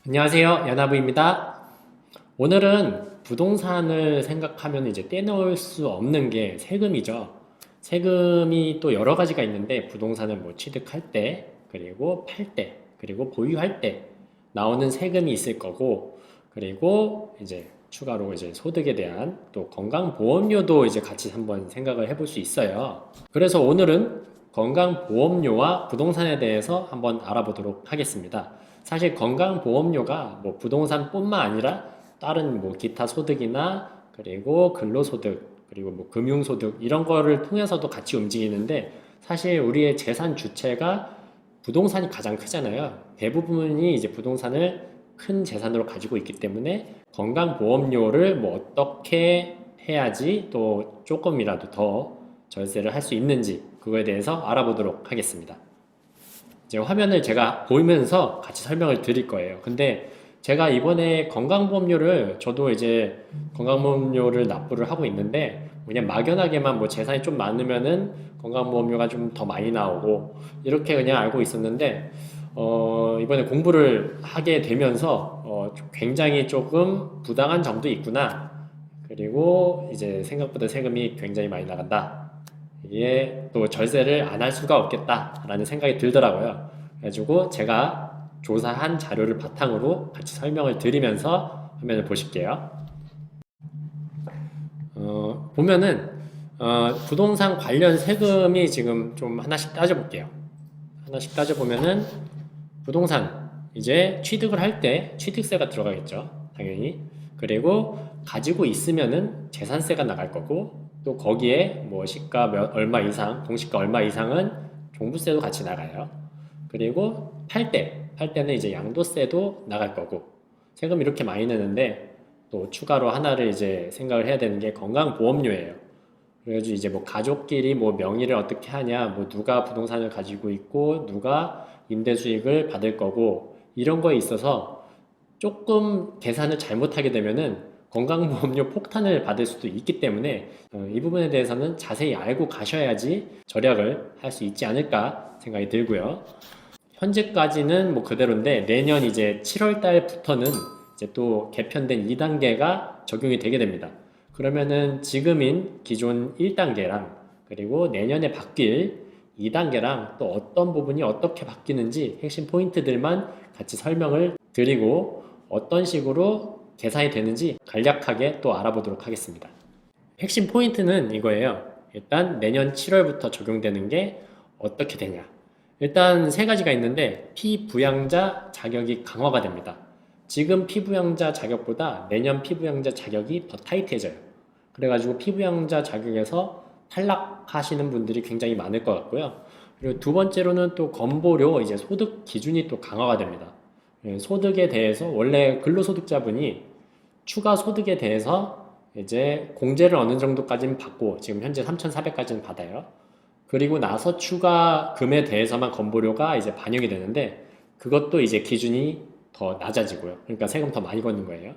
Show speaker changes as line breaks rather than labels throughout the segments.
안녕하세요. 연하부입니다. 오늘은 부동산을 생각하면 이제 떼놓을 수 없는 게 세금이죠. 세금이 또 여러 가지가 있는데 부동산을 뭐 취득할 때, 그리고 팔 때, 그리고 보유할 때 나오는 세금이 있을 거고, 그리고 이제 추가로 이제 소득에 대한 또 건강보험료도 이제 같이 한번 생각을 해볼 수 있어요. 그래서 오늘은 건강보험료와 부동산에 대해서 한번 알아보도록 하겠습니다. 사실 건강보험료가 뭐 부동산뿐만 아니라 다른 뭐 기타 소득이나 그리고 근로소득 그리고 뭐 금융소득 이런 거를 통해서도 같이 움직이는데 사실 우리의 재산 주체가 부동산이 가장 크잖아요. 대부분이 이제 부동산을 큰 재산으로 가지고 있기 때문에 건강보험료를 뭐 어떻게 해야지 또 조금이라도 더 절세를 할 수 있는지 그거에 대해서 알아보도록 하겠습니다. 이제 화면을 제가 보이면서 같이 설명을 드릴 거예요. 근데 제가 이번에 건강보험료를 저도 이제 건강보험료를 납부를 하고 있는데 그냥 막연하게만 뭐 재산이 좀 많으면은 건강보험료가 좀 더 많이 나오고 이렇게 그냥 알고 있었는데 이번에 공부를 하게 되면서 굉장히 조금 부당한 점도 있구나. 그리고 이제 생각보다 세금이 굉장히 많이 나간다. 이게 또 절세를 안 할 수가 없겠다라는 생각이 들더라고요. 그래가지고 제가 조사한 자료를 바탕으로 같이 설명을 드리면서 화면을 보실게요. 보면은 부동산 관련 세금이 지금 좀 하나씩 따져볼게요. 하나씩 따져보면은 부동산 이제 취득을 할 때 취득세가 들어가겠죠. 당연히. 그리고 가지고 있으면은 재산세가 나갈 거고 또 거기에 뭐 시가 얼마 이상, 공시가 얼마 이상은 종부세도 같이 나가요. 그리고 팔 때는 이제 양도세도 나갈 거고 세금 이렇게 많이 내는데 또 추가로 하나를 이제 생각을 해야 되는 게 건강보험료예요. 그래가지고 이제 뭐 가족끼리 뭐 명의를 어떻게 하냐, 뭐 누가 부동산을 가지고 있고 누가 임대 수익을 받을 거고 이런 거에 있어서 조금 계산을 잘못하게 되면은 건강보험료 폭탄을 받을 수도 있기 때문에 이 부분에 대해서는 자세히 알고 가셔야지 절약을 할 수 있지 않을까 생각이 들고요. 현재까지는 뭐 그대로인데 내년 이제 7월 달부터는 이제 또 개편된 2단계가 적용이 되게 됩니다. 그러면은 지금인 기존 1단계랑 그리고 내년에 바뀔 2단계랑 또 어떤 부분이 어떻게 바뀌는지 핵심 포인트들만 같이 설명을 드리고 어떤 식으로 계산이 되는지 간략하게 또 알아보도록 하겠습니다. 핵심 포인트는 이거예요. 일단 내년 7월부터 적용되는 게 어떻게 되냐. 일단 세 가지가 있는데 피부양자 자격이 강화가 됩니다. 지금 피부양자 자격보다 내년 피부양자 자격이 더 타이트해져요. 그래가지고 피부양자 자격에서 탈락하시는 분들이 굉장히 많을 것 같고요. 그리고 두 번째로는 또 건보료 이제 소득 기준이 또 강화가 됩니다. 소득에 대해서 원래 근로소득자분이 추가 소득에 대해서 이제 공제를 어느 정도까지는 받고 지금 현재 3,400까지는 받아요. 그리고 나서 추가금에 대해서만 건보료가 이제 반영이 되는데 그것도 이제 기준이 더 낮아지고요. 그러니까 세금 더 많이 걷는 거예요.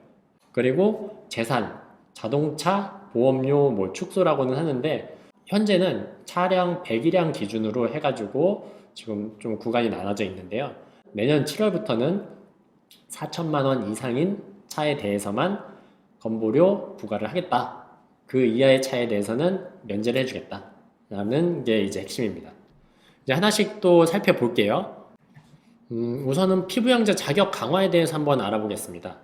그리고 재산, 자동차, 보험료, 뭐 축소라고는 하는데 현재는 차량 배기량 기준으로 해가지고 지금 좀 구간이 나눠져 있는데요. 내년 7월부터는 4천만 원 이상인 차에 대해서만 건보료 부과를 하겠다. 그 이하의 차에 대해서는 면제를 해주겠다. 라는 게 이제 핵심입니다. 이제 하나씩 또 살펴볼게요. 우선은 피부양자 자격 강화에 대해서 한번 알아보겠습니다.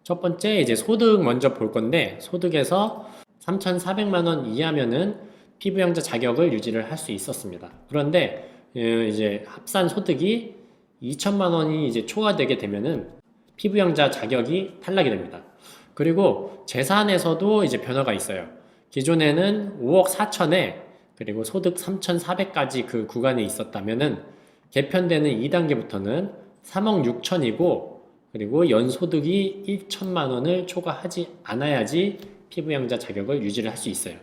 첫 번째 이제 소득 먼저 볼 건데 소득에서 3,400만 원 이하면은 피부양자 자격을 유지를 할 수 있었습니다. 그런데 이제 합산 소득이 2천만 원이 이제 초과되게 되면은 피부양자 자격이 탈락이 됩니다. 그리고 재산에서도 이제 변화가 있어요. 기존에는 5억 4천에 그리고 소득 3,400까지 그 구간에 있었다면은 개편되는 2단계부터는 3억 6천이고 그리고 연소득이 1천만 원을 초과하지 않아야지 피부양자 자격을 유지를 할 수 있어요.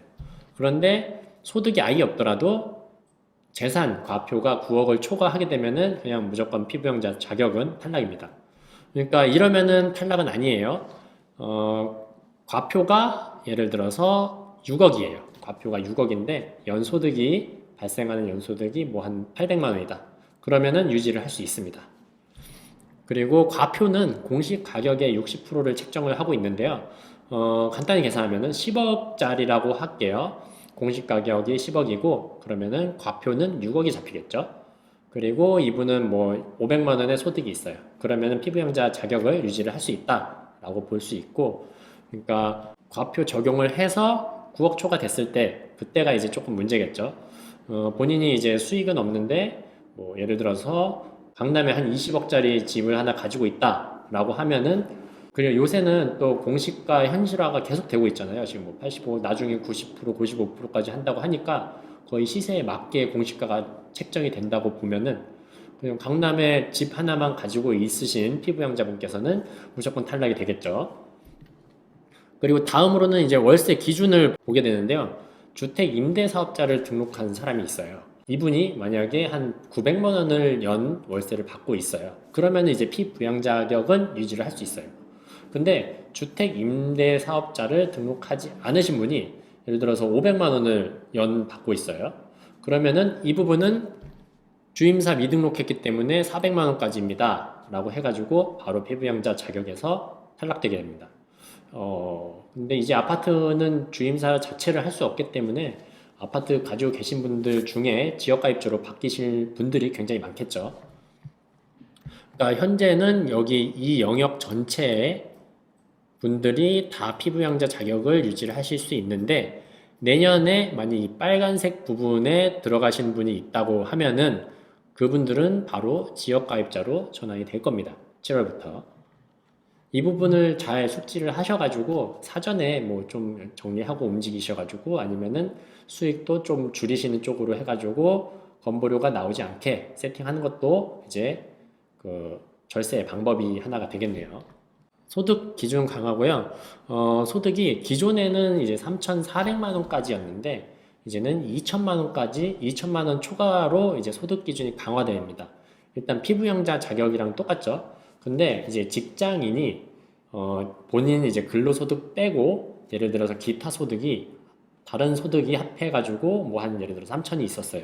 그런데 소득이 아예 없더라도 재산 과표가 9억을 초과하게 되면은 그냥 무조건 피부양자 자격은 탈락입니다. 그러니까 이러면은 탈락은 아니에요. 과표가 예를 들어서 6억이에요. 과표가 6억인데 연소득이 발생하는 연소득이 뭐 한 800만 원이다. 그러면은 유지를 할 수 있습니다. 그리고 과표는 공시 가격의 60%를 책정을 하고 있는데요. 간단히 계산하면은 10억짜리라고 할게요. 공시 가격이 10억이고 그러면은 과표는 6억이 잡히겠죠. 그리고 이분은 뭐 500만 원의 소득이 있어요. 그러면은 피부양자 자격을 유지를 할 수 있다라고 볼 수 있고, 그러니까 과표 적용을 해서 9억 초과 됐을 때 그때가 이제 조금 문제겠죠. 본인이 이제 수익은 없는데 뭐 예를 들어서 강남에 한 20억짜리 집을 하나 가지고 있다라고 하면은, 그리고 요새는 또 공시가 현실화가 계속 되고 있잖아요. 지금 뭐 85, 나중에 90%, 95%까지 한다고 하니까 거의 시세에 맞게 공시가가 책정이 된다고 보면은 그냥 강남에 집 하나만 가지고 있으신 피부양자분께서는 무조건 탈락이 되겠죠. 그리고 다음으로는 이제 월세 기준을 보게 되는데요. 주택 임대 사업자를 등록한 사람이 있어요. 이분이 만약에 한 900만 원을 연 월세를 받고 있어요. 그러면 이제 피부양 자격은 유지를 할 수 있어요. 근데 주택 임대 사업자를 등록하지 않으신 분이 예를 들어서 500만 원을 연 받고 있어요. 그러면은 이 부분은 주임사 미등록했기 때문에 400만 원까지입니다. 라고 해가지고 바로 피부양자 자격에서 탈락되게 됩니다. 근데 이제 아파트는 주임사 자체를 할 수 없기 때문에 아파트 가지고 계신 분들 중에 지역가입자로 바뀌실 분들이 굉장히 많겠죠. 그러니까 현재는 여기 이 영역 전체에 분들이 다 피부양자 자격을 유지를 하실 수 있는데, 내년에 만약 이 빨간색 부분에 들어가신 분이 있다고 하면은 그분들은 바로 지역가입자로 전환이 될 겁니다. 7월부터. 이 부분을 잘 숙지를 하셔가지고 사전에 뭐 좀 정리하고 움직이셔가지고 아니면은 수익도 좀 줄이시는 쪽으로 해가지고 건보료가 나오지 않게 세팅하는 것도 이제 그 절세의 방법이 하나가 되겠네요. 소득 기준 강화고요. 소득이 기존에는 이제 3,400만 원까지였는데 이제는 2천만 원까지 2천만 원 초과로 이제 소득 기준이 강화됩니다. 일단 피부양자 자격이랑 똑같죠. 근데 이제 직장인이 본인 이제 근로소득 빼고 예를 들어서 기타 소득이 다른 소득이 합해가지고 뭐 한 예를 들어 3천이 있었어요.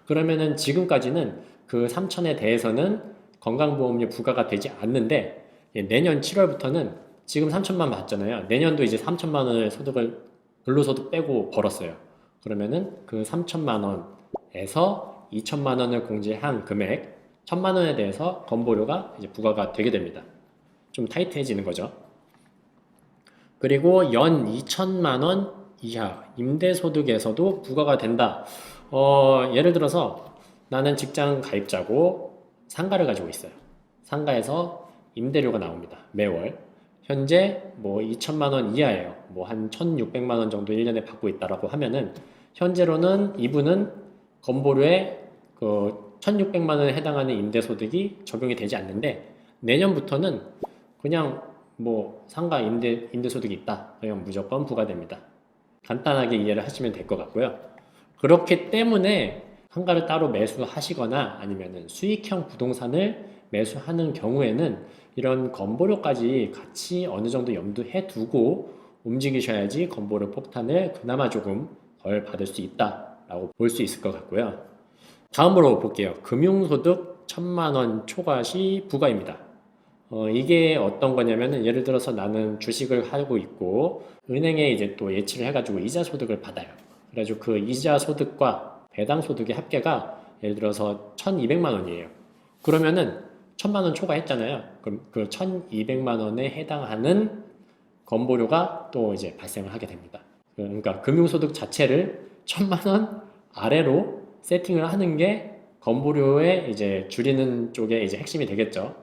그러면은 지금까지는 그 3천에 대해서는 건강보험료 부과가 되지 않는데, 내년 7월부터는 지금 3천만 받잖아요. 내년도 이제 3천만 원을 소득을 근로소득 빼고 벌었어요. 그러면은 그 3천만 원에서 2천만 원을 공제한 금액 1천만 원에 대해서 건보료가 이제 부과가 되게 됩니다. 좀 타이트해지는 거죠. 그리고 연 2천만 원 이하 임대소득에서도 부과가 된다. 예를 들어서 나는 직장 가입자고 상가를 가지고 있어요. 상가에서 임대료가 나옵니다. 매월. 현재 뭐 2천만 원 이하예요. 뭐 한 1,600만 원 정도 1년에 받고 있다라고 하면은 현재로는 이분은 건보료에 그 1,600만 원에 해당하는 임대소득이 적용이 되지 않는데, 내년부터는 그냥 뭐 상가 임대소득이 있다. 그냥 무조건 부과됩니다. 간단하게 이해를 하시면 될 것 같고요. 그렇기 때문에 상가를 따로 매수하시거나 아니면은 수익형 부동산을 매수하는 경우에는 이런 건보료까지 같이 어느 정도 염두해 두고 움직이셔야지 건보료 폭탄을 그나마 조금 덜 받을 수 있다라고 볼 수 있을 것 같고요. 다음으로 볼게요. 금융소득 1,000만 원 초과 시 부과입니다. 이게 어떤 거냐면은 예를 들어서 나는 주식을 하고 있고 은행에 이제 또 예치를 해가지고 이자 소득을 받아요. 그래가지고 그 이자 소득과 배당 소득의 합계가 예를 들어서 1,200만 원이에요. 그러면은 1,000만 원 초과했잖아요. 그럼 그 1,200만 원에 해당하는 건보료가 또 이제 발생을 하게 됩니다. 그러니까 금융소득 자체를 1,000만 원 아래로 세팅을 하는 게 건보료에 이제 줄이는 쪽에 이제 핵심이 되겠죠.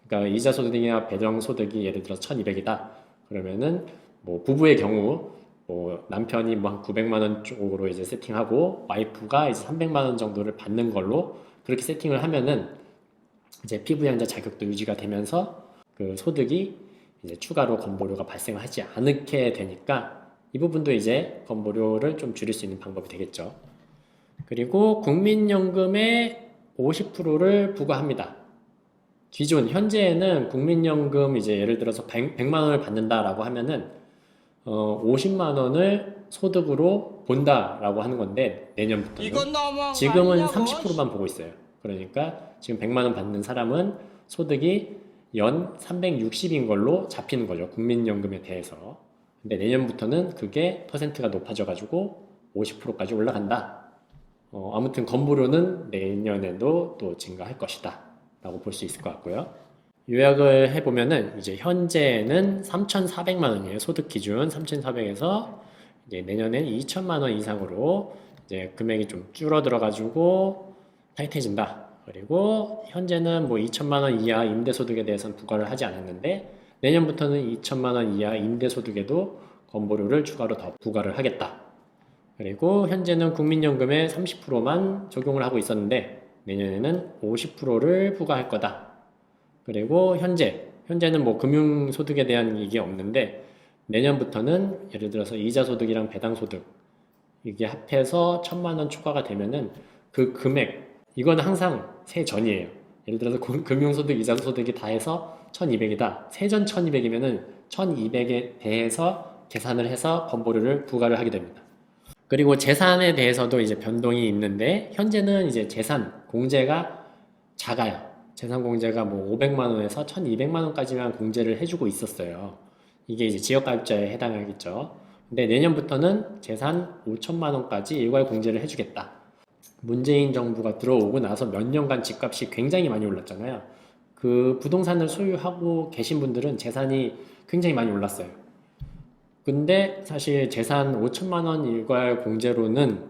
그러니까 이자 소득이나 배당 소득이 예를 들어서 1,200이다. 그러면은 뭐 부부의 경우 뭐 남편이 뭐 한 900만 원 쪽으로 이제 세팅하고 와이프가 이제 300만 원 정도를 받는 걸로 그렇게 세팅을 하면은 이제 피부양자 자격도 유지가 되면서 그 소득이 이제 추가로 건보료가 발생하지 않게 되니까 이 부분도 이제 건보료를 좀 줄일 수 있는 방법이 되겠죠. 그리고 국민연금의 50%를 부과합니다. 기존 현재는 국민연금 이제 예를 들어서 100만 원을 받는다라고 하면은 50만 원을 소득으로 본다라고 하는 건데, 내년부터는 지금은 30%만 보고 있어요. 그러니까 지금 100만 원 받는 사람은 소득이 연 360인 걸로 잡히는 거죠. 국민연금에 대해서. 근데 내년부터는 그게 퍼센트가 높아져가지고 50%까지 올라간다. 아무튼 건보료는 내년에도 또 증가할 것이다. 라고 볼 수 있을 것 같고요. 요약을 해보면은 이제 현재는 3,400만 원이에요. 소득 기준 3,400에서 이제 내년엔 2천만 원 이상으로 이제 금액이 좀 줄어들어가지고 타이트해진다. 그리고 현재는 뭐 2천만 원 이하 임대소득에 대해서는 부과를 하지 않았는데 내년부터는 2천만 원 이하 임대소득에도 건보료를 추가로 더 부과를 하겠다. 그리고 현재는 국민연금에 30%만 적용을 하고 있었는데 내년에는 50%를 부과할 거다. 그리고 현재는 뭐 금융소득에 대한 얘기 없는데 내년부터는 예를 들어서 이자소득이랑 배당소득 이게 합해서 1,000만 원 추가가 되면은 그 금액 이건 항상 세전이에요. 예를 들어서 금융소득, 이자소득이 다 해서 1,200이다. 세전 1,200이면은 1,200에 대해서 계산을 해서 건보료를 부과를 하게 됩니다. 그리고 재산에 대해서도 이제 변동이 있는데 현재는 이제 재산 공제가 작아요. 재산 공제가 뭐 500만 원에서 1,200만 원까지만 공제를 해주고 있었어요. 이게 이제 지역가입자에 해당하겠죠. 근데 내년부터는 재산 5천만 원까지 일괄 공제를 해주겠다. 문재인 정부가 들어오고 나서 몇 년간 집값이 굉장히 많이 올랐잖아요. 그 부동산을 소유하고 계신 분들은 재산이 굉장히 많이 올랐어요. 근데 사실 재산 5천만 원 일괄 공제로는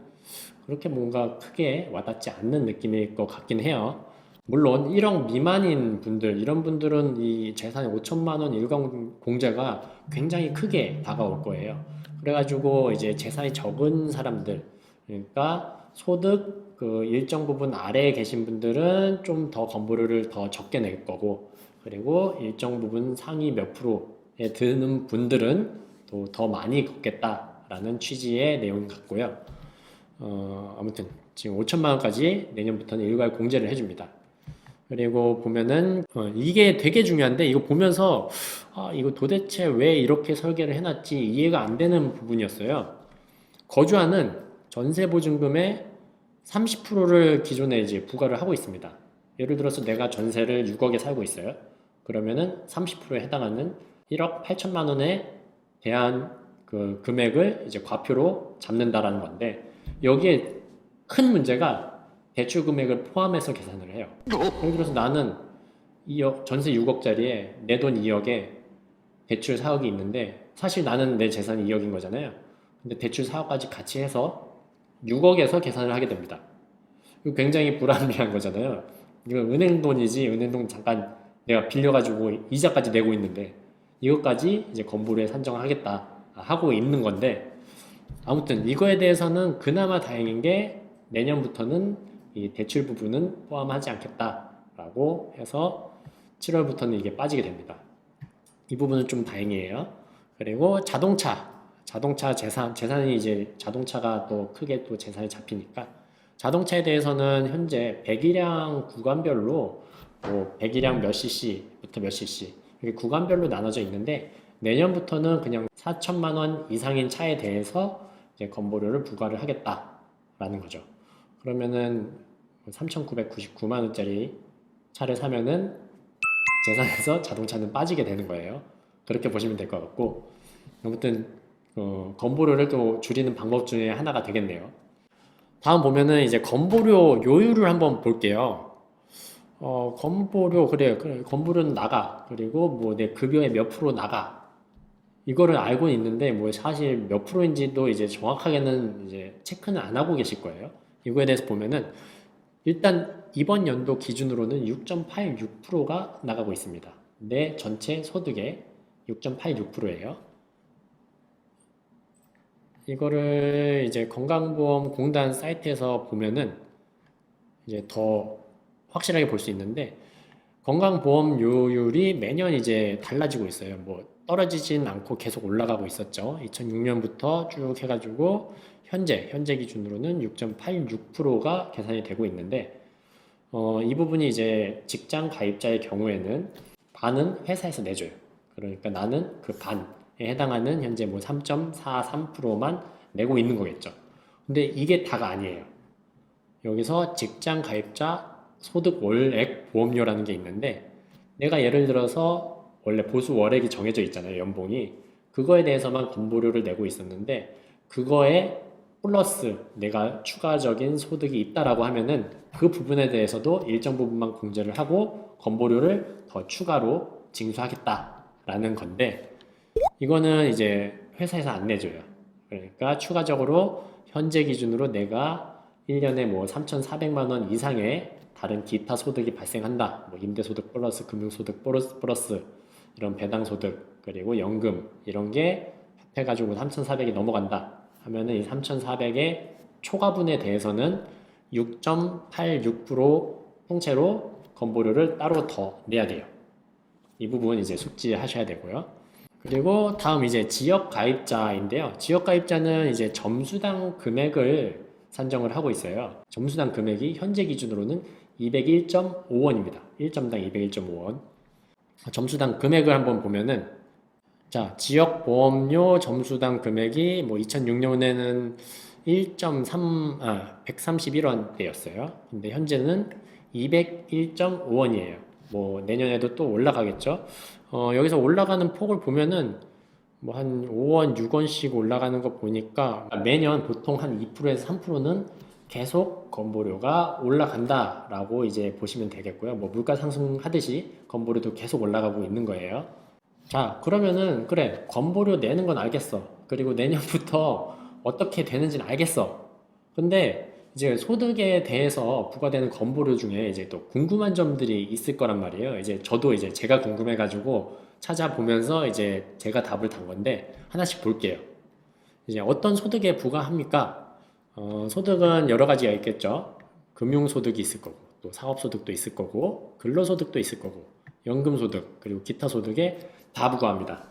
그렇게 뭔가 크게 와닿지 않는 느낌일 것 같긴 해요. 물론 1억 미만인 분들, 이런 분들은 이 재산이 5천만 원 일괄 공제가 굉장히 크게 다가올 거예요. 그래가지고 이제 재산이 적은 사람들, 그러니까 소득 그 일정 부분 아래에 계신 분들은 좀 더 건보료를 더 적게 낼 거고, 그리고 일정 부분 상위 몇 프로에 드는 분들은 또 더 많이 걷겠다라는 취지의 내용 같고요. 아무튼 지금 5천만 원까지 내년부터는 일괄 공제를 해줍니다. 그리고 보면은 이게 되게 중요한데 이거 보면서 이거 도대체 왜 이렇게 설계를 해놨지 이해가 안 되는 부분이었어요. 거주하는 전세보증금의 30%를 기존에 이제 부과를 하고 있습니다. 예를 들어서 내가 전세를 6억에 살고 있어요. 그러면은 30%에 해당하는 1억 8천만 원에 대한 그 금액을 이제 과표로 잡는다라는 건데 여기에 큰 문제가 대출 금액을 포함해서 계산을 해요. 예를 들어서 나는 2억, 전세 6억짜리에 내 돈 2억에 대출 4억이 있는데 사실 나는 내 재산이 2억인 거잖아요. 근데 대출 4억까지 같이 해서 6억에서 계산을 하게 됩니다. 이거 굉장히 불합리한 거잖아요. 이거 은행 돈이지, 은행 돈 잠깐 내가 빌려가지고 이자까지 내고 있는데 이것까지 이제 건보료에 산정하겠다 하고 있는 건데 아무튼 이거에 대해서는 그나마 다행인 게 내년부터는 이 대출 부분은 포함하지 않겠다라고 해서 7월부터는 이게 빠지게 됩니다. 이 부분은 좀 다행이에요. 그리고 자동차 재산이 이제 자동차가 또 크게 또 재산이 잡히니까 자동차에 대해서는 현재 배기량 구간별로 뭐 배기량 몇 cc부터 몇 cc 이렇게 구간별로 나눠져 있는데 내년부터는 그냥 4천만 원 이상인 차에 대해서 이제 건보료를 부과를 하겠다라는 거죠. 그러면은 3,999만 원짜리 차를 사면은 재산에서 자동차는 빠지게 되는 거예요. 그렇게 보시면 될 것 같고 아무튼 건보료를 또 줄이는 방법 중에 하나가 되겠네요. 다음 보면은 이제 건보료 요율을 한번 볼게요. 건보료 그래 건보료는 나가 그리고 뭐 내 급여의 몇 프로 나가 이거를 알고 있는데 뭐 사실 몇 프로인지도 이제 정확하게는 이제 체크는 안 하고 계실 거예요. 이거에 대해서 보면은 일단 이번 연도 기준으로는 6.86%가 나가고 있습니다. 내 전체 소득의 6.86%예요. 이거를 이제 건강보험공단 사이트에서 보면은 이제 더 확실하게 볼 수 있는데 건강보험료율이 매년 이제 달라지고 있어요. 뭐 떨어지진 않고 계속 올라가고 있었죠. 2006년부터 쭉 해가지고 현재 기준으로는 6.86%가 계산이 되고 있는데 이 부분이 이제 직장 가입자의 경우에는 반은 회사에서 내줘요. 그러니까 나는 그 반에 해당하는 현재 뭐 3.43%만 내고 있는 거겠죠. 근데 이게 다가 아니에요. 여기서 직장 가입자 소득 월액 보험료라는 게 있는데 내가 예를 들어서 원래 보수 월액이 정해져 있잖아요, 연봉이. 그거에 대해서만 건보료를 내고 있었는데 그거에 플러스 내가 추가적인 소득이 있다라고 하면은 그 부분에 대해서도 일정 부분만 공제를 하고 건보료를 더 추가로 징수하겠다라는 건데, 이거는 이제 회사에서 안 내줘요. 그러니까 추가적으로 현재 기준으로 내가 1년에 뭐 3,400만 원 이상의 다른 기타 소득이 발생한다. 뭐 임대소득 플러스 금융소득 플러스 이런 배당소득 그리고 연금 이런 게 합해가지고 3,400이 넘어간다 하면은 이 3,400의 초과분에 대해서는 6.86% 통째로 건보료를 따로 더 내야 돼요. 이 부분 이제 숙지하셔야 되고요. 그리고 다음 이제 지역 가입자인데요. 지역 가입자는 이제 점수당 금액을 산정을 하고 있어요. 점수당 금액이 현재 기준으로는 201.5원입니다. 1점당 201.5원. 점수당 금액을 한번 보면은, 자, 지역 보험료 점수당 금액이 뭐 2006년에는 131원대였어요. 근데 현재는 201.5원이에요. 뭐 내년에도 또 올라가겠죠. 여기서 올라가는 폭을 보면은 뭐 한 5원, 6원씩 올라가는 거 보니까 매년 보통 한 2%에서 3%는 계속 건보료가 올라간다라고 이제 보시면 되겠고요. 뭐 물가 상승하듯이 건보료도 계속 올라가고 있는 거예요. 자, 그러면은 그래, 건보료 내는 건 알겠어. 그리고 내년부터 어떻게 되는지는 알겠어. 근데 이제 소득에 대해서 부과되는 건보료 중에 이제 또 궁금한 점들이 있을 거란 말이에요. 이제 저도 이제 제가 궁금해가지고 찾아보면서 이제 제가 답을 단 건데 하나씩 볼게요. 이제 어떤 소득에 부과합니까? 소득은 여러 가지가 있겠죠. 금융소득이 있을 거고, 또 사업소득도 있을 거고, 근로소득도 있을 거고, 연금소득, 그리고 기타 소득에 다 부과합니다.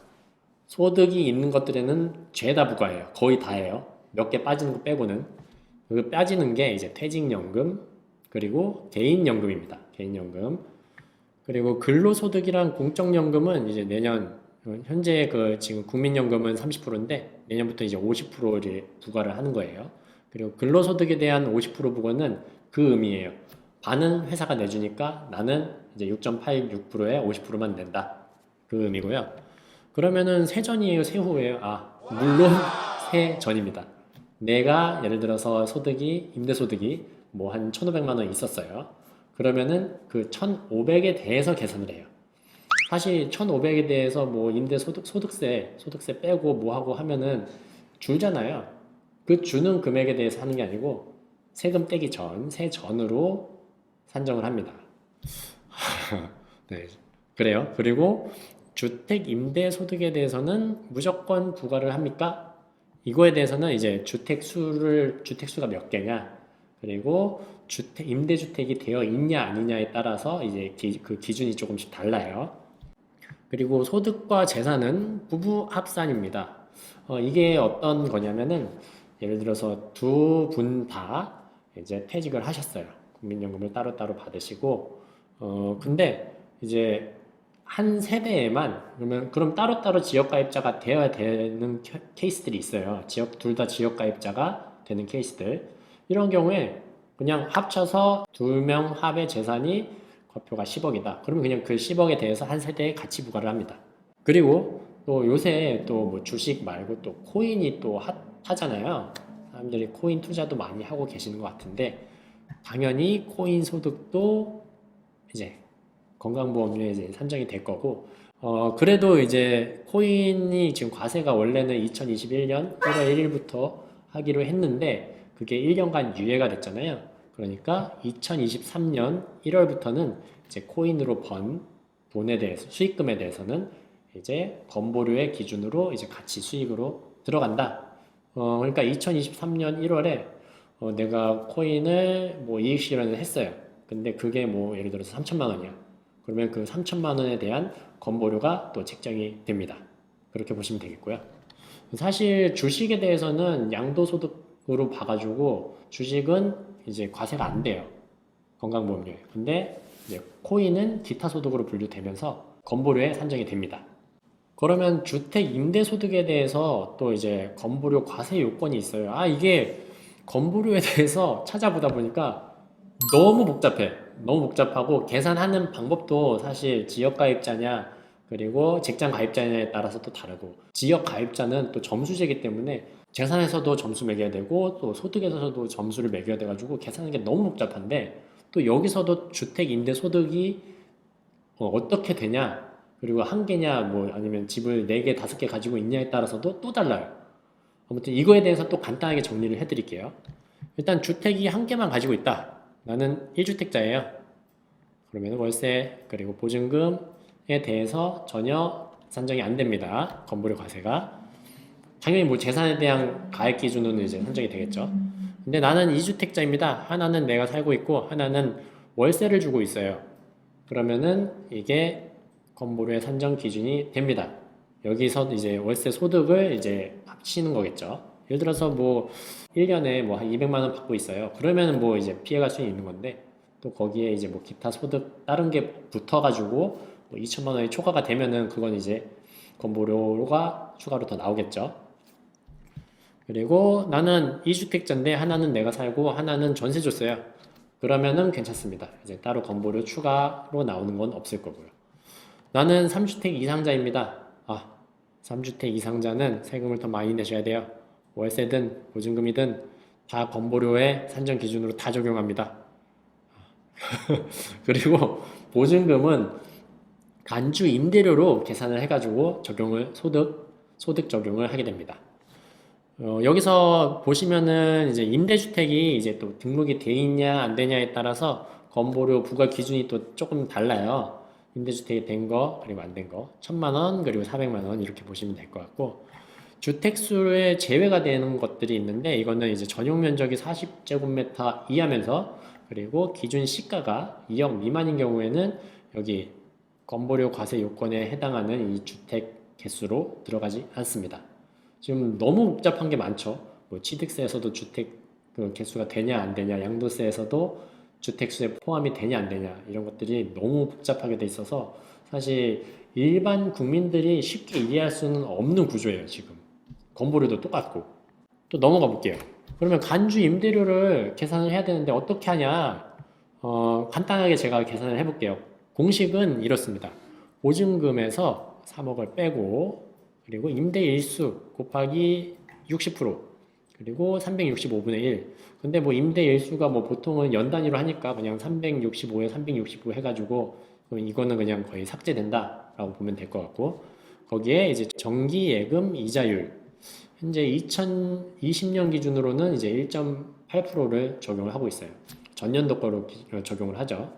소득이 있는 것들에는 죄다 부과해요. 거의 다예요. 몇 개 빠지는 거 빼고는. 그 빠지는 게 이제 퇴직연금, 그리고 개인연금입니다. 개인연금. 그리고 근로소득이랑 공적연금은 이제 내년, 현재 그 지금 국민연금은 30%인데 내년부터 이제 50%를 부과를 하는 거예요. 그리고 근로소득에 대한 50% 부과는 그 의미예요. 반은 회사가 내주니까 나는 이제 6.86%에 50%만 낸다. 그 의미고요. 그러면은 세전이에요, 세후예요? 아, 물론 세전입니다. 내가 예를 들어서 소득이, 임대소득이 뭐 한 1,500만 원 있었어요. 그러면은 그 1,500에 대해서 계산을 해요. 사실 1,500에 대해서 뭐 소득세 빼고 뭐 하고 하면은 줄잖아요. 그 주는 금액에 대해서 하는 게 아니고 세금 떼기 전, 세전으로 산정을 합니다. 네, 그래요. 그리고 주택 임대 소득에 대해서는 무조건 부과를 합니까? 이거에 대해서는 이제 주택수가 몇 개냐, 그리고 임대주택이 되어 있냐 아니냐에 따라서 이제 그 기준이 조금씩 달라요. 그리고 소득과 재산은 부부 합산입니다. 이게 어떤 거냐면은 예를 들어서 두 분 다 이제 퇴직을 하셨어요. 국민연금을 따로따로 받으시고, 근데 이제 한 세대에만, 그럼 따로따로 지역가입자가 되어야 되는 케이스들이 있어요. 둘 다 지역가입자가 되는 케이스들. 이런 경우에 그냥 합쳐서 두 명 합의 재산이 과표가 10억이다. 그러면 그냥 그 10억에 대해서 한 세대에 같이 부과를 합니다. 그리고 또 요새 또 뭐 주식 말고 또 코인이 또 핫하잖아요. 사람들이 코인 투자도 많이 하고 계시는 것 같은데, 당연히 코인 소득도 이제 건강보험료에 이제 산정이 될 거고, 그래도 이제 코인이 지금 과세가 원래는 2021년 1월 1일부터 하기로 했는데 그게 1년간 유예가 됐잖아요. 그러니까 2023년 1월부터는 이제 코인으로 번 돈에 대해서, 수익금에 대해서는 이제 건보료의 기준으로 이제 같이 수익으로 들어간다. 그러니까 2023년 1월에 내가 코인을 뭐 이익 실현을 했어요. 근데 그게 뭐 예를 들어서 3천만 원이야. 그러면 그 3천만 원에 대한 건보료가 또 책정이 됩니다. 그렇게 보시면 되겠고요. 사실 주식에 대해서는 양도소득으로 봐가지고 주식은 이제 과세가 안 돼요. 건강보험료에. 근데 이제 코인은 기타 소득으로 분류되면서 건보료에 산정이 됩니다. 그러면 주택 임대소득에 대해서 또 이제 건보료 과세 요건이 있어요. 이게 건보료에 대해서 찾아보다 보니까 너무 복잡해. 너무 복잡하고 계산하는 방법도 사실 지역 가입자냐 그리고 직장 가입자냐에 따라서 또 다르고 지역 가입자는 또 점수제이기 때문에 재산에서도 점수 매겨야 되고 또 소득에서도 점수를 매겨야 돼가지고 계산하는 게 너무 복잡한데 또 여기서도 주택 임대 소득이 어떻게 되냐 그리고 한 개냐 뭐 아니면 집을 4개, 5개 가지고 있냐에 따라서도 또 달라요. 아무튼 이거에 대해서 또 간단하게 정리를 해드릴게요. 일단 주택이 한 개만 가지고 있다. 나는 1주택자예요. 그러면 월세 그리고 보증금에 대해서 전혀 산정이 안 됩니다. 건물의 과세가. 당연히 뭐 재산에 대한 가액 기준으로는 이제 산정이 되겠죠. 근데 나는 2주택자입니다. 하나는 내가 살고 있고 하나는 월세를 주고 있어요. 그러면은 이게 건물의 산정 기준이 됩니다. 여기서 이제 월세 소득을 이제 합치는 거겠죠. 예를 들어서 뭐 1년에 뭐 한 200만 원 받고 있어요. 그러면 뭐 이제 피해갈 수 있는 건데 또 거기에 이제 뭐 기타 소득 다른 게 붙어가지고 뭐 2천만 원이 초과가 되면은 그건 이제 건보료가 추가로 더 나오겠죠. 그리고 나는 2주택자인데 하나는 내가 살고 하나는 전세 줬어요. 그러면은 괜찮습니다. 이제 따로 건보료 추가로 나오는 건 없을 거고요. 나는 3주택 이상자입니다. 3주택 이상자는 세금을 더 많이 내셔야 돼요. 월세든 보증금이든 다 건보료의 산정 기준으로 다 적용합니다. 그리고 보증금은 간주 임대료로 계산을 해가지고 소득 적용을 하게 됩니다. 여기서 보시면은 이제 임대주택이 이제 또 등록이 돼 있냐 안 되냐에 따라서 건보료 부과 기준이 또 조금 달라요. 임대주택이 된 거 그리고 안 된 거 1,000만 원 그리고 400만 원 이렇게 보시면 될 것 같고 주택수에 제외가 되는 것들이 있는데 이거는 이제 전용 면적이 40제곱미터 이하면서 그리고 기준 시가가 2억 미만인 경우에는 여기 건보료 과세 요건에 해당하는 이 주택 개수로 들어가지 않습니다. 지금 너무 복잡한 게 많죠. 뭐 취득세에서도 주택 그 개수가 되냐 안 되냐, 양도세에서도 주택수에 포함이 되냐 안 되냐 이런 것들이 너무 복잡하게 돼 있어서 사실 일반 국민들이 쉽게 이해할 수는 없는 구조예요. 지금 건보료도 똑같고 또 넘어가 볼게요. 그러면 간주 임대료를 계산을 해야 되는데 어떻게 하냐? 간단하게 제가 계산을 해볼게요. 공식은 이렇습니다. 보증금에서 3억을 빼고 그리고 임대일수 곱하기 60% 그리고 365분의 1. 근데 뭐 임대일수가 뭐 보통은 연 단위로 하니까 그냥 365에 365 해가지고 이거는 그냥 거의 삭제된다라고 보면 될 것 같고 거기에 이제 정기예금 이자율 현재 2020년 기준으로는 이제 1.8%를 적용을 하고 있어요. 전년도 거로 적용을 하죠.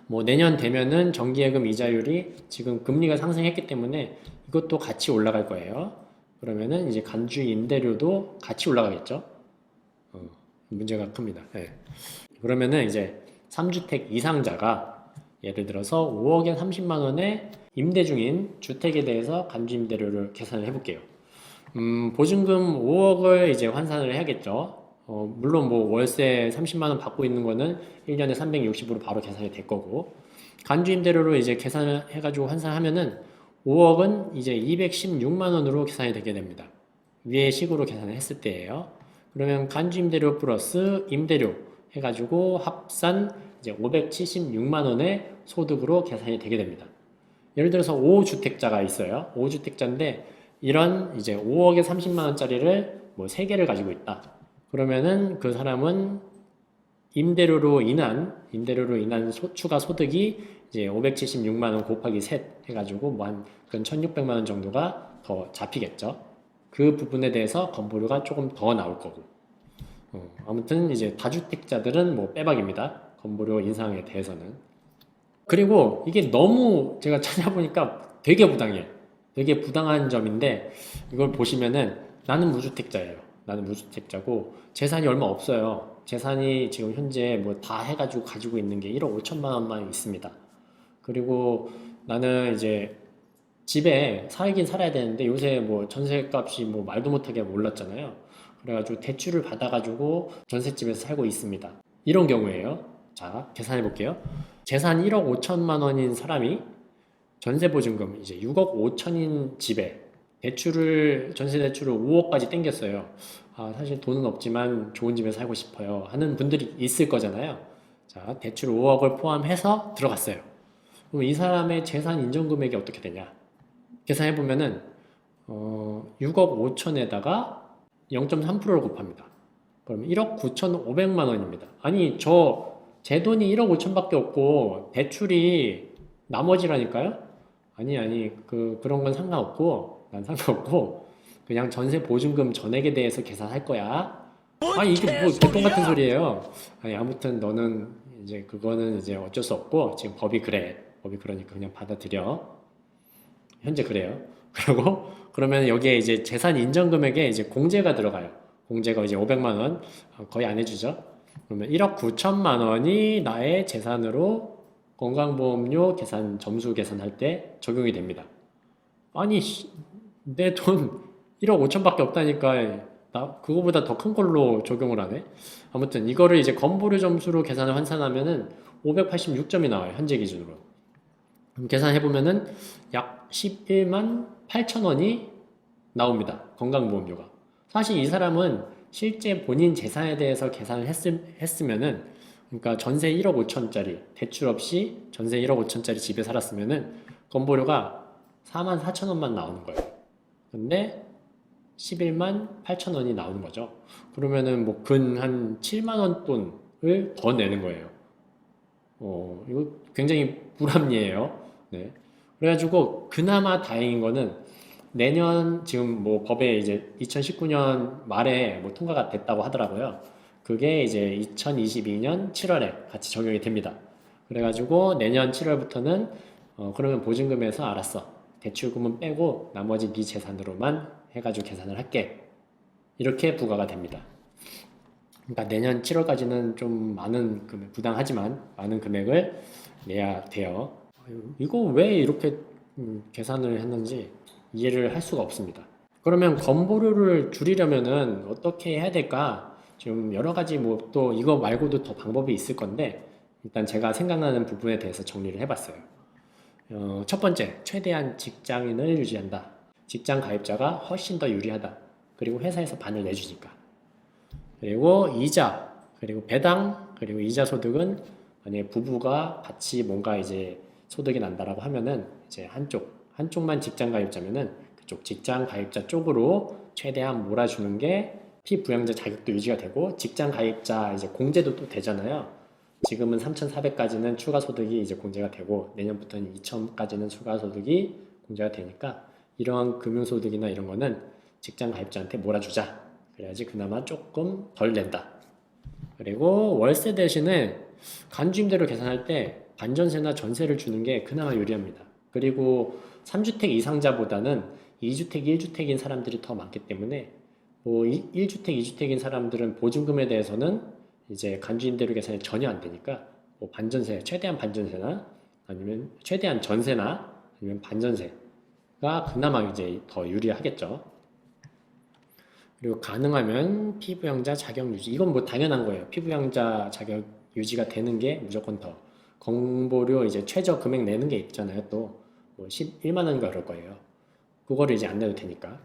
뭐 내년 되면은 정기예금 이자율이 지금 금리가 상승했기 때문에 이것도 같이 올라갈 거예요. 그러면은 이제 간주 임대료도 같이 올라가겠죠. 문제가 큽니다. 네. 그러면은 이제 3주택 이상자가 예를 들어서 5억에 30만 원의 임대 중인 주택에 대해서 간주 임대료를 계산을 해볼게요. 보증금 5억을 이제 환산을 해야겠죠. 물론 뭐 월세 30만 원 받고 있는 거는 1년에 360으로 바로 계산이 될 거고 간주 임대료로 이제 계산을 해가지고 환산하면은 5억은 이제 216만 원으로 계산이 되게 됩니다. 위의 식으로 계산을 했을 때예요. 그러면 간주 임대료 플러스 임대료 해가지고 합산 이제 576만 원의 소득으로 계산이 되게 됩니다. 예를 들어서 5주택자가 있어요. 5주택자인데 이런 이제 5억에 30만 원짜리를 뭐 3개를 가지고 있다. 그러면은 그 사람은 임대료로 인한 추가 소득이 이제 576만 원 곱하기 셋 해가지고 뭐 한 1,600만 원 정도가 더 잡히겠죠. 그 부분에 대해서 건보료가 조금 더 나올 거고. 아무튼 이제 다주택자들은 뭐 빼박입니다. 건보료 인상에 대해서는. 그리고 이게 너무 제가 찾아보니까 되게 부당해. 되게 부당한 점인데 이걸 보시면은 나는 무주택자예요. 나는 무주택자고 재산이 얼마 없어요. 재산이 지금 현재 뭐 다 해가지고 가지고 있는 게 1억 5천만 원만 있습니다. 그리고 나는 이제 집에 살긴 살아야 되는데 요새 뭐 전세값이 뭐 말도 못하게 올랐잖아요. 그래가지고 대출을 받아가지고 전셋집에서 살고 있습니다. 이런 경우에요. 자, 계산해 볼게요. 재산 1억 5천만 원인 사람이 전세보증금 이제 6억 5천인 집에 전세 대출을 5억까지 땡겼어요. 사실 돈은 없지만 좋은 집에 살고 싶어요 하는 분들이 있을 거잖아요. 자, 대출 5억을 포함해서 들어갔어요. 그럼 이 사람의 재산 인정 금액이 어떻게 되냐? 계산해 보면은 6억 5천에다가 0.3%를 곱합니다. 그럼 1억 9,500만 원입니다. 아니, 제 돈이 1억 5천밖에 없고 대출이 나머지라니까요? 아니, 그런 건 상관없고, 난 상관없고, 그냥 전세 보증금 전액에 대해서 계산할 거야. 아니, 이게 뭐 개똥 같은 소리예요. 아니, 아무튼 너는 이제 그거는 이제 어쩔 수 없고, 지금 법이 그래. 법이 그러니까 그냥 받아들여. 현재 그래요. 그리고 그러면 여기에 이제 재산 인정 금액에 이제 공제가 들어가요. 공제가 이제 500만 원 거의 안 해주죠. 그러면 1억 9천만 원이 나의 재산으로 건강보험료 계산 점수 계산할 때 적용이 됩니다. 아니 내 돈 1억 5천밖에 없다니까 나 그거보다 더 큰 걸로 적용을 하네. 아무튼 이거를 이제 건보료 점수로 계산을 환산하면은 586점이 나와요. 현재 기준으로. 계산해 보면은 약 11만 8천 원이 나옵니다. 건강보험료가. 사실 이 사람은 실제 본인 재산에 대해서 계산을 했으면은 그러니까 전세 1억 5천짜리 대출 없이 전세 1억 5천짜리 집에 살았으면은 건보료가 4만 4천 원만 나오는 거예요. 근데 11만 8천 원이 나오는 거죠. 그러면은 뭐 근 한 7만 원 돈을 더 내는 거예요. 이거 굉장히 불합리해요. 네. 그래가지고 그나마 다행인 거는 내년 지금 뭐 법에 이제 2019년 말에 뭐 통과가 됐다고 하더라고요. 그게 이제 2022년 7월에 같이 적용이 됩니다. 그래가지고 내년 7월부터는 그러면 보증금에서 알았어. 대출금은 빼고 나머지 네 재산으로만 해가지고 계산을 할게. 이렇게 부과가 됩니다. 그러니까 내년 7월까지는 좀 많은 금액, 부당하지만 많은 금액을 내야 돼요. 이거 왜 이렇게 계산을 했는지 이해를 할 수가 없습니다. 그러면 건보료를 줄이려면은 어떻게 해야 될까? 좀 여러 가지 뭐 또 이거 말고도 더 방법이 있을 건데 일단 제가 생각나는 부분에 대해서 정리를 해봤어요. 첫 번째, 최대한 직장인을 유지한다. 직장 가입자가 훨씬 더 유리하다. 그리고 회사에서 반을 내주니까. 그리고 이자, 그리고 배당, 그리고 이자 소득은 만약에 부부가 같이 뭔가 이제 소득이 난다라고 하면은 이제 한쪽만 직장 가입자면은 그쪽 직장 가입자 쪽으로 최대한 몰아주는 게 피부양자 자격도 유지가 되고 직장 가입자 이제 공제도 또 되잖아요. 지금은 3,400까지는 추가 소득이 이제 공제가 되고 내년부터는 2,000까지는 추가 소득이 공제가 되니까 이러한 금융소득이나 이런 거는 직장 가입자한테 몰아주자. 그래야지 그나마 조금 덜 낸다. 그리고 월세 대신에 간주임대로 계산할 때 반전세나 전세를 주는 게 그나마 유리합니다. 그리고 3주택 이상자보다는 2주택, 1주택인 사람들이 더 많기 때문에 뭐 1주택, 2주택인 사람들은 보증금에 대해서는 이제 간주임대료 계산이 전혀 안 되니까 뭐 반전세, 최대한 반전세나 아니면 최대한 전세나 아니면 반전세가 그나마 이제 더 유리하겠죠. 그리고 가능하면 피부양자 자격 유지. 이건 뭐 당연한 거예요. 피부양자 자격 유지가 되는 게 무조건 더. 건보료 이제 최저 금액 내는 게 있잖아요. 또뭐 11만 원인가 그럴 거예요. 그거를 이제 안 내도 되니까.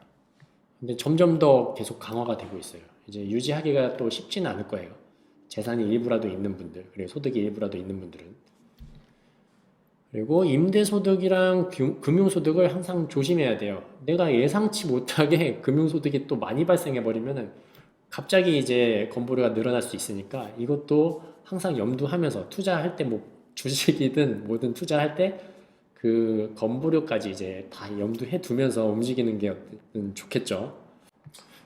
근데 점점 더 계속 강화가 되고 있어요. 이제 유지하기가 또 쉽지는 않을 거예요. 재산이 일부라도 있는 분들, 그리고 소득이 일부라도 있는 분들은. 그리고 임대소득이랑 금융소득을 항상 조심해야 돼요. 내가 예상치 못하게 금융소득이 또 많이 발생해버리면은 갑자기 이제 건보료가 늘어날 수 있으니까 이것도 항상 염두하면서 투자할 때 뭐 주식이든 뭐든 투자할 때 그 건보료까지 이제 다 염두해 두면서 움직이는 게 좋겠죠.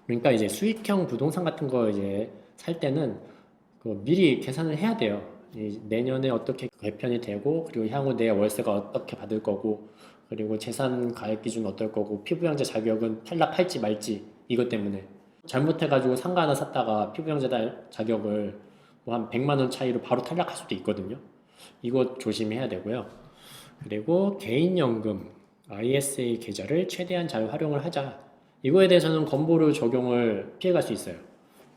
그러니까 이제 수익형 부동산 같은 거 이제 살 때는 미리 계산을 해야 돼요. 내년에 어떻게 개편이 되고 그리고 향후 내 월세가 어떻게 받을 거고 그리고 재산 가액 기준 어떨 거고 피부양자 자격은 탈락할지 말지 이것 때문에 잘못해가지고 상가 하나 샀다가 피부양자 자격을 뭐 한 100만 원 차이로 바로 탈락할 수도 있거든요. 이거 조심해야 되고요. 그리고 개인연금 ISA 계좌를 최대한 잘 활용을 하자. 이거에 대해서는 건보료 적용을 피해갈 수 있어요.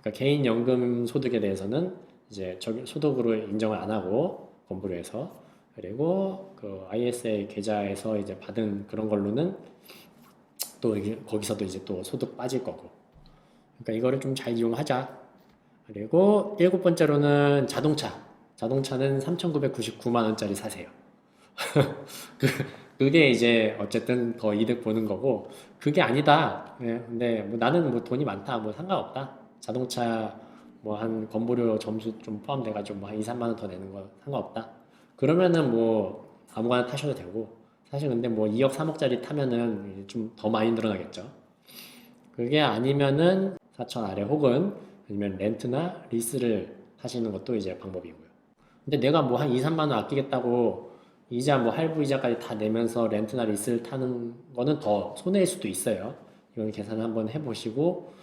그러니까 개인연금 소득에 대해서는 이제 소득으로 인정을 안 하고 건보료에서 그리고 그 ISA 계좌에서 이제 받은 그런 걸로는 또 거기서도 이제 또 소득 빠질 거고 그러니까 이거를 좀 잘 이용하자. 그리고 일곱 번째로는 자동차. 자동차는 3,999만 원짜리 사세요. 그, 그게 이제 어쨌든 더 이득 보는 거고, 그게 아니다. 예, 근데 뭐 나는 뭐 돈이 많다. 뭐 상관없다. 자동차 뭐 한 건보료 점수 좀 포함돼가지고 뭐 한 2, 3만 원 더 내는 거 상관없다. 그러면은 뭐 아무거나 타셔도 되고, 사실 근데 뭐 2억, 3억짜리 타면은 좀 더 많이 늘어나겠죠. 그게 아니면은 4천 아래 혹은 아니면 렌트나 리스를 하시는 것도 이제 방법이고요. 근데 내가 뭐 한 2, 3만 원 아끼겠다고 이자 뭐 할부 이자까지 다 내면서 렌트나 리스를 타는 거는 더 손해일 수도 있어요. 이건 계산을 한번 해보시고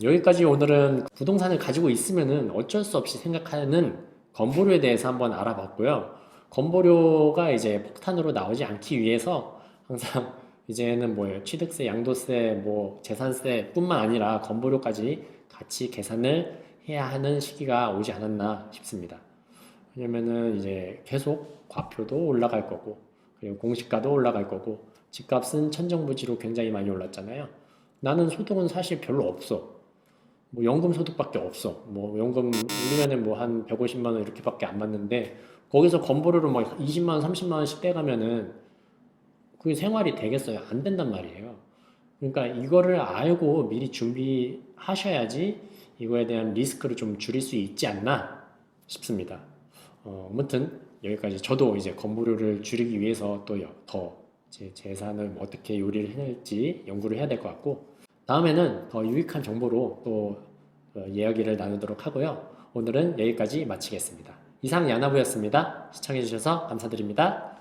여기까지 오늘은 부동산을 가지고 있으면은 어쩔 수 없이 생각하는 건보료에 대해서 한번 알아봤고요. 건보료가 이제 폭탄으로 나오지 않기 위해서 항상 이제는 뭐 취득세, 양도세, 뭐 재산세뿐만 아니라 건보료까지 같이 계산을 해야 하는 시기가 오지 않았나 싶습니다. 왜냐면은 이제 계속 과표도 올라갈 거고, 그리고 공시가도 올라갈 거고, 집값은 천정부지로 굉장히 많이 올랐잖아요. 나는 소득은 사실 별로 없어. 뭐 연금 소득밖에 없어. 뭐 연금 1년에 뭐 한 150만 원 이렇게밖에 안 받는데 거기서 건보료를 막 20만 원, 30만 원씩 떼가면은 그게 생활이 되겠어요? 안 된단 말이에요. 그러니까 이거를 알고 미리 준비하셔야지 이거에 대한 리스크를 좀 줄일 수 있지 않나 싶습니다. 아무튼 여기까지 저도 이제 건보료를 줄이기 위해서 또 더 제 재산을 어떻게 요리를 해낼지 연구를 해야 될 것 같고 다음에는 더 유익한 정보로 또 이야기를 나누도록 하고요. 오늘은 여기까지 마치겠습니다. 이상 야나부였습니다. 시청해주셔서 감사드립니다.